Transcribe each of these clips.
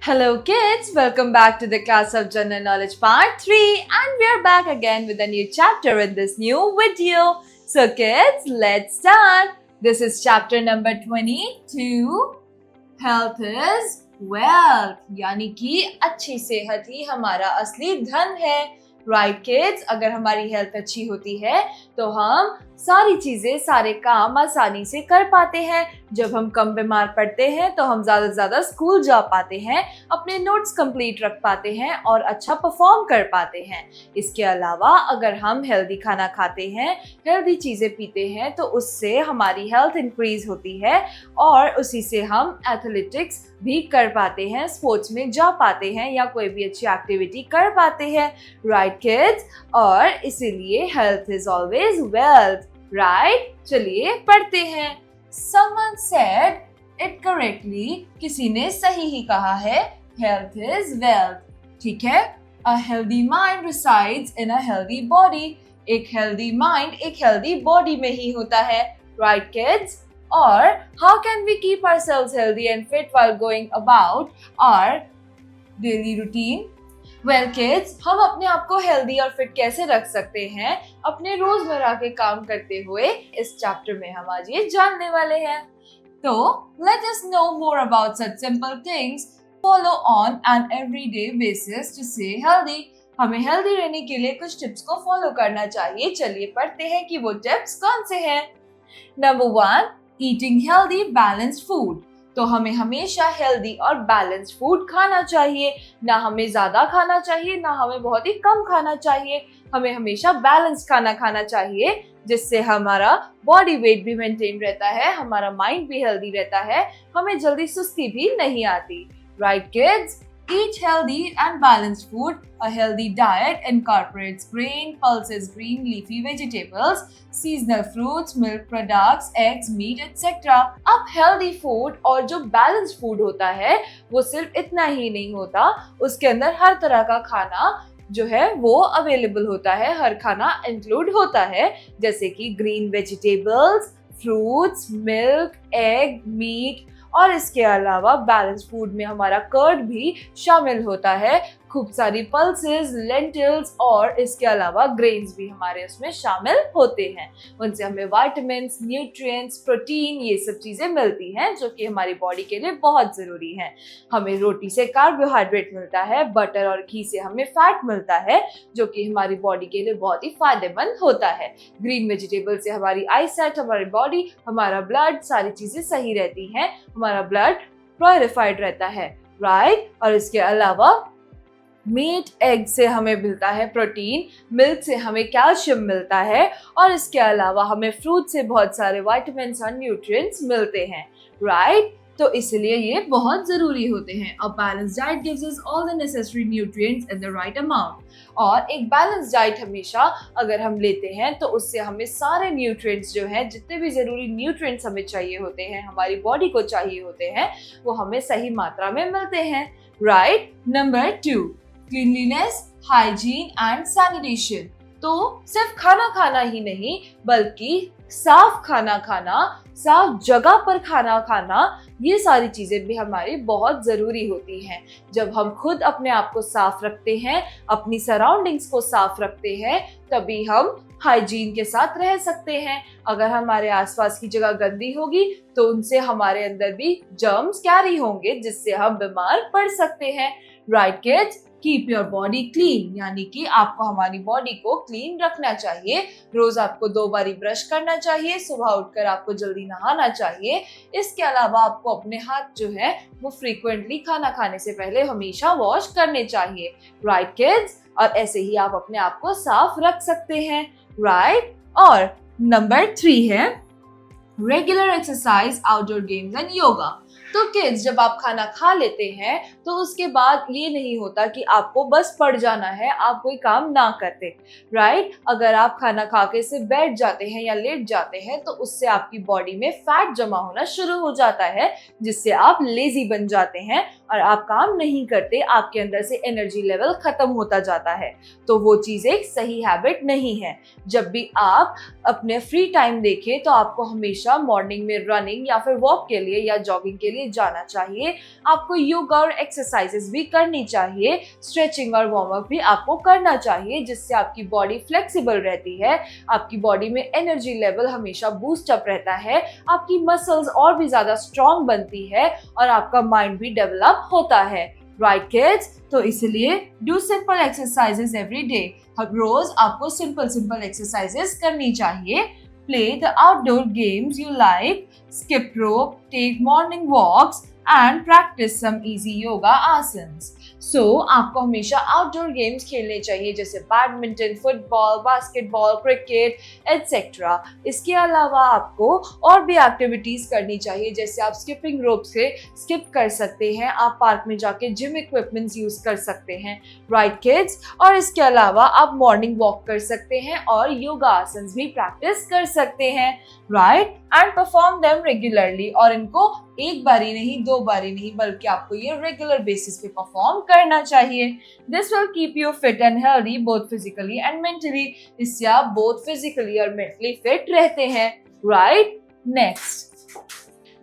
Hello kids, welcome back to the class of General Knowledge Part 3 and we are back again with a new chapter in this new video. So kids, let's start. This is chapter number 22. Health is wealth. यानी कि अच्छी सेहत ही हमारा असली धन है. Right kids, अगर हमारी हेल्थ अच्छी होती है तो हम सारी चीजें सारे काम आसानी से कर पाते हैं. जब हम कम बीमार पड़ते हैं तो हम ज़्यादा से ज़्यादा स्कूल जा पाते हैं, अपने नोट्स कंप्लीट रख पाते हैं और अच्छा परफॉर्म कर पाते हैं. इसके अलावा अगर हम हेल्दी खाना खाते हैं, हेल्दी चीज़ें पीते हैं तो उससे हमारी हेल्थ इंक्रीज होती है और उसी से हम एथलेटिक्स भी कर पाते हैं, स्पोर्ट्स में जा पाते हैं या कोई भी अच्छी एक्टिविटी कर पाते हैं. राइट किड्स, और इसीलिए health is always wealth. Right, चलिए पढ़ते हैं. Someone said it correctly. किसी ने सही ही कहा है. Health is wealth. ठीक है. A healthy mind resides in a healthy body. एक healthy mind एक healthy body में ही होता है. Right kids? और how can we keep ourselves healthy and fit while going about our daily routine? Well kids, हम अपने आप को हेल्दी और फिट कैसे रख सकते हैं अपने रोजमर्रा के काम करते हुए, इस चैप्टर में हम आज ये जानने वाले हैं. तो let us know more about such simple things follow on an everyday basis to stay healthy. हमें हेल्दी रहने के लिए कुछ टिप्स को फॉलो करना चाहिए. चलिए पढ़ते हैं कि वो टिप्स कौन से हैं. Number 1, eating healthy balanced food. तो हमें हमेशा हेल्दी और बैलेंस्ड फूड खाना चाहिए. ना हमें ज्यादा खाना चाहिए, ना हमें बहुत ही कम खाना चाहिए. हमें हमेशा बैलेंस्ड खाना खाना चाहिए जिससे हमारा बॉडी वेट भी मेंटेन रहता है, हमारा माइंड भी हेल्दी रहता है, हमें जल्दी सुस्ती भी नहीं आती. Right kids, eat healthy and balanced food. A healthy diet incorporates grain, pulses, green leafy vegetables, seasonal fruits, milk products, eggs, meat, etc. अब healthy food और जो balanced food होता है वो सिर्फ इतना ही नहीं होता, उसके अंदर हर तरह का खाना जो है वो अवेलेबल होता है. हर खाना इंक्लूड होता है जैसे कि green vegetables, fruits, milk, egg, meat और इसके अलावा बैलेंस फूड में हमारा कर्ड भी शामिल होता है. खूब सारी पल्सेस, लेंटिल्स और इसके अलावा ग्रेन्स भी हमारे उसमें शामिल होते हैं. उनसे हमें विटामिन्स, न्यूट्रिएंट्स, प्रोटीन ये सब चीज़ें मिलती हैं जो कि हमारी बॉडी के लिए बहुत ज़रूरी हैं. हमें रोटी से कार्बोहाइड्रेट मिलता है, बटर और घी से हमें फैट मिलता है जो कि हमारी बॉडी के लिए बहुत ही फायदेमंद होता है. ग्रीन वेजिटेबल से हमारी आईसाइट, हमारी बॉडी, हमारा ब्लड, सारी चीज़ें सही रहती हैं. हमारा ब्लड प्योरिफाइड रहता है. राइट, और इसके अलावा मीट, एग से हमें मिलता है प्रोटीन, मिल्क से हमें कैल्शियम मिलता है और इसके अलावा हमें फ्रूट से बहुत सारे विटामिन्स और न्यूट्रिएंट्स मिलते हैं. राइट, तो इसलिए ये बहुत ज़रूरी होते हैं. A balanced diet gives us all the necessary nutrients in the right amount. और एक बैलेंस डाइट हमेशा अगर हम लेते हैं तो उससे हमें सारे न्यूट्रिएंट्स जो हैं, जितने भी ज़रूरी न्यूट्रिएंट्स हमें चाहिए होते हैं, हमारी बॉडी को चाहिए होते हैं, वो हमें सही मात्रा में मिलते हैं. Right. Number 2, cleanliness, hygiene and sanitation. तो सिर्फ खाना खाना ही नहीं बल्कि साफ खाना खाना, साफ जगह पर खाना खाना, ये सारी चीज़ें भी हमारी बहुत ज़रूरी होती हैं. जब हम खुद अपने आप को साफ रखते हैं, अपनी सराउंडिंग्स को साफ रखते हैं, तभी हम हाइजीन के साथ रह सकते हैं. अगर हमारे आसपास की जगह गंदी होगी तो उनसे हमारे अंदर भी जर्म्स कैरी होंगे जिससे हम बीमार पड़ सकते हैं. Right kids, keep your body clean, यानी कि आपको हमारी बॉडी को क्लीन रखना चाहिए. रोज आपको 2 बारी ब्रश करना चाहिए, सुबह उठकर आपको जल्दी नहाना चाहिए. इसके अलावा आपको अपने हाथ जो है वो फ्रीक्वेंटली खाना खाने से पहले हमेशा वॉश करने चाहिए. राइट किड्स, और ऐसे ही आप अपने आप को साफ रख सकते हैं. राइट. और नंबर 3 है regular exercise, outdoor games and yoga. तो किड्स, जब आप खाना खा लेते हैं तो उसके बाद ये नहीं होता कि आपको बस पड़ जाना है, आप कोई काम ना करते. राइट, अगर आप खाना खा के सिर्फ बैठ जाते हैं या लेट जाते हैं तो उससे आपकी बॉडी में फैट जमा होना शुरू हो जाता है जिससे आप लेजी बन जाते हैं और आप काम नहीं करते, आपके अंदर से एनर्जी लेवल खत्म होता जाता है. तो वो चीज़ एक सही हैबिट नहीं है. जब भी आप अपने फ्री टाइम देखें तो आपको हमेशा मॉर्निंग में रनिंग या फिर वॉक के लिए या जॉगिंग के लिए लिए जाना चाहिए, आपको योगा और एक्सरसाइजेस भी करनी चाहिए, स्ट्रेचिंग और वार्म अप भी आपको करना चाहिए, जिससे आपकी बॉडी फ्लेक्सिबल रहती है, आपकी बॉडी में एनर्जी लेवल हमेशा बूस्ट अप रहता है, आपकी मसल्स और भी ज्यादा स्ट्रॉन्ग बनती है और आपका माइंड भी डेवलप होता है। राइट किड्स, तो इसलिए do simple exercises every day. हर रोज आपको सिंपल एक्सरसाइजेस करनी चाहिए। Play the outdoor games you like, skip rope, take morning walks and practice some easy yoga asanas. So, आपको हमेशा आउटडोर गेम्स खेलने चाहिए, जैसे badminton, football, basketball, cricket etcetera. इसके अलावा आपको और भी एक्टिविटीज करनी चाहिए, जैसे आप स्किपिंग रोप से स्किप कर सकते हैं, आप पार्क में जाके जिम इक्विपमेंट्स यूज कर सकते हैं। राइट किड्स, और इसके अलावा आप मॉर्निंग वॉक कर सकते हैं और योगा आसन्स भी प्रैक्टिस कर सकते हैं। Right, and perform them regularly, और इनको एक बारी नहीं, दो बारी नहीं, बल्कि आपको ये रेगुलर बेसिस पे परफॉर्म करना चाहिए। This will keep you fit and healthy both physically and mentally. इससे आप बोथ फिजिकली और मेंटली फिट रहते हैं। Right, next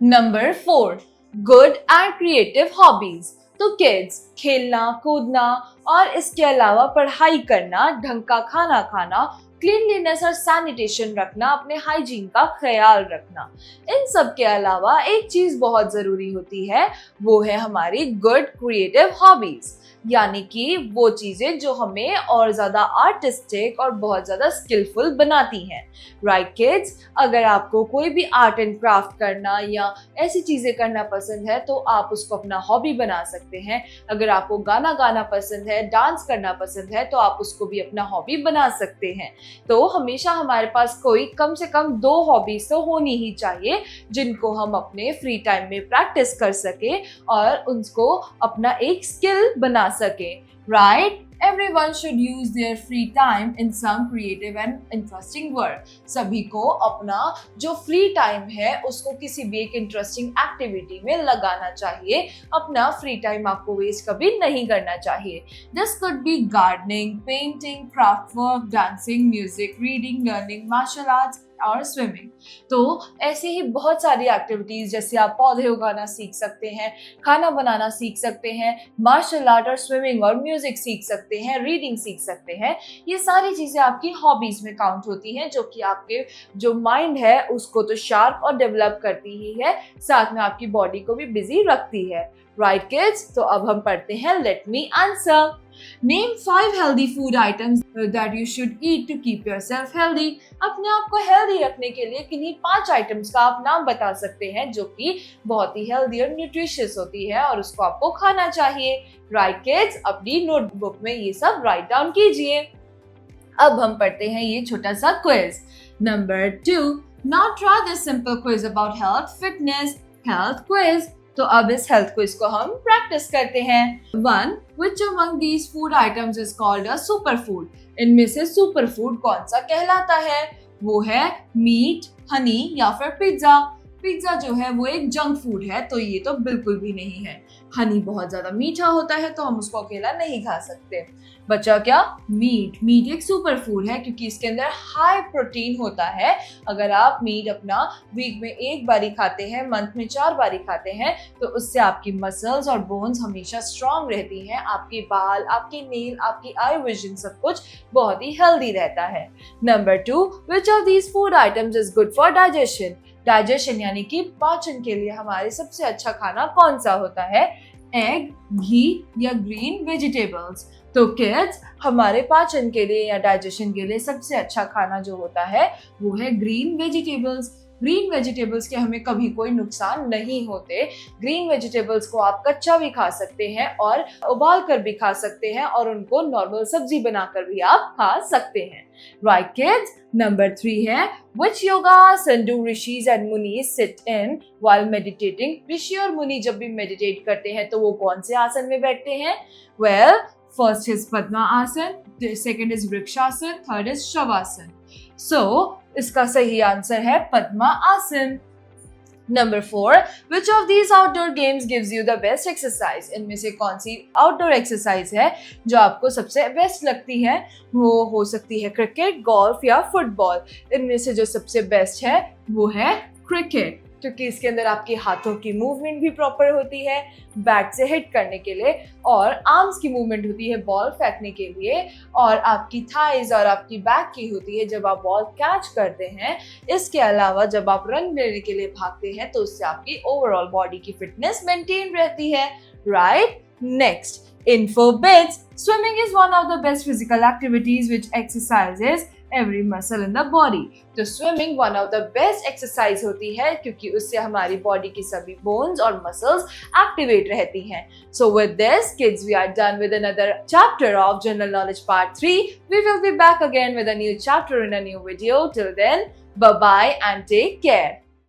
number 4, good and creative hobbies. तो किड्स, खेलना कूदना और इसके अलावा पढ़ाई करना, ढंग का खाना खाना, क्लीनलीनेस और सैनिटेशन रखना, अपने हाइजीन का ख्याल रखना, इन सब के अलावा एक चीज बहुत जरूरी होती है, वो है हमारी गुड क्रिएटिव हॉबीज, यानी कि वो चीजें जो हमें और ज्यादा आर्टिस्टिक और बहुत ज्यादा स्किलफुल बनाती हैं। राइट किड्स, अगर आपको कोई भी आर्ट एंड क्राफ्ट करना या ऐसी चीजें करना पसंद है तो आप उसको अपना हॉबी बना सकते हैं। अगर आपको गाना गाना पसंद है, डांस करना पसंद है, तो आप उसको भी अपना हॉबी बना सकते हैं। तो हमेशा हमारे पास कोई कम से कम 2 हॉबीज तो होनी ही चाहिए, जिनको हम अपने फ्री टाइम में प्रैक्टिस कर सके और उनको अपना एक स्किल बना सके। Right, everyone should use their free time in some creative and interesting work. सभी को अपना जो फ्री टाइम है उसको किसी भी एक इंटरेस्टिंग एक्टिविटी में लगाना चाहिए। अपना फ्री टाइम आपको वेस्ट कभी नहीं करना चाहिए। This could be gardening, painting, craft work, dancing, music, reading, learning, martial arts और स्विमिंग। तो ऐसी ही बहुत सारी एक्टिविटीज, जैसे आप पौधे उगाना सीख सकते हैं, खाना बनाना सीख सकते हैं, मार्शल आर्ट और स्विमिंग और म्यूजिक सीख सकते हैं, रीडिंग सीख सकते हैं। ये सारी चीजें आपकी हॉबीज में काउंट होती हैं, जो कि आपके जो माइंड है उसको तो शार्प और डेवलप करती ही है, साथ में आपकी बॉडी को भी बिजी रखती है। राइट किड्स, तो अब हम पढ़ते हैं let me answer. Name 5 healthy food items that you should eat to keep yourself healthy. अपने आप को हेल्दी रखने के लिए किन्हीं 5 आइटम्स का आप नाम बता सकते हैं जो कि बहुत ही हेल्दी और न्यूट्रिशियस होती है और उसको आपको खाना चाहिए। राइट किड्स, अपनी नोटबुक में ये सब राइट डाउन कीजिए। अब हम पढ़ते हैं ये छोटा सा quiz. Number 2, now try this simple quiz about health, fitness, health quiz. तो अब इस हेल्थ क्विज को हम प्रैक्टिस करते हैं। 1, which among these food items is called a superfood? इनमें से सुपर फूड कौन सा कहलाता है? वो है मीट, हनी या फिर पिज्जा। पिज्जा जो है वो एक जंक फूड है, तो ये तो बिल्कुल भी नहीं है। हनी बहुत ज्यादा मीठा होता है, तो हम उसको अकेला नहीं खा सकते। बचा क्या? मीट। मीट एक सुपर फूड है क्योंकि इसके अंदर हाई प्रोटीन होता है। अगर आप मीट अपना वीक में 1 बारी खाते हैं, मंथ में 4 बारी खाते हैं, तो उससे आपकी मसल्स और बोन्स हमेशा स्ट्रांग रहती हैं, आपके बाल, आपके नेल, आपकी आई विजन सब कुछ बहुत ही हेल्दी रहता है। Number 2, which of these food items is good for digestion? Digestion यानी कि पाचन के लिए हमारे सबसे अच्छा खाना कौन सा होता है? एग, घी या ग्रीन वेजिटेबल्स। तो किड्स, हमारे पाचन के लिए या डाइजेशन के लिए सबसे अच्छा खाना जो होता है वो है ग्रीन वेजिटेबल्स। ग्रीन वेजिटेबल्स के हमें कभी कोई नुकसान नहीं होते। ग्रीन वेजिटेबल्स को आप कच्चा भी खा सकते हैं और उबाल कर भी खा सकते हैं और उनको नॉर्मल सब्जी बनाकर भी आप खा सकते हैं। राइट किड्स, नंबर 3 है which yoga आसन do rishis and munis sit in while meditating? ऋषि और मुनि जब भी मेडिटेट करते हैं तो वो कौन से आसन में बैठते हैं? Well, first is Padma आसन, second is vrikshasana, third is shavasana. So, इसका सही आंसर है पद्मा आसन। Number 4, which of these outdoor games gives you the best exercise? इनमें से कौन सी आउटडोर एक्सरसाइज है जो आपको सबसे बेस्ट लगती है? वो हो सकती है क्रिकेट, गोल्फ या फुटबॉल। इनमें से जो सबसे बेस्ट है वो है क्रिकेट। क्योंकि इसके अंदर आपके हाथों की मूवमेंट भी प्रॉपर होती है बैट से हिट करने के लिए, और आर्म्स की मूवमेंट होती है बॉल फेंकने के लिए, और आपकी थाइज और आपकी बैक की होती है जब आप बॉल कैच करते हैं। इसके अलावा जब आप रन लेने के लिए भागते हैं तो उससे आपकी ओवरऑल बॉडी की फिटनेस मेंटेन रहती है, right? Next, in forbits, swimming is one of the best physical activities which exercises every muscle in the body. तो swimming one of the best exercise होती है क्योंकि उससे हमारी बॉडी की सभी bones और muscles activate रहती हैं. So with this, kids, we are done with another chapter of General Knowledge Part 3. We will be back again with a new chapter in a new video. Till then, bye-bye and take care.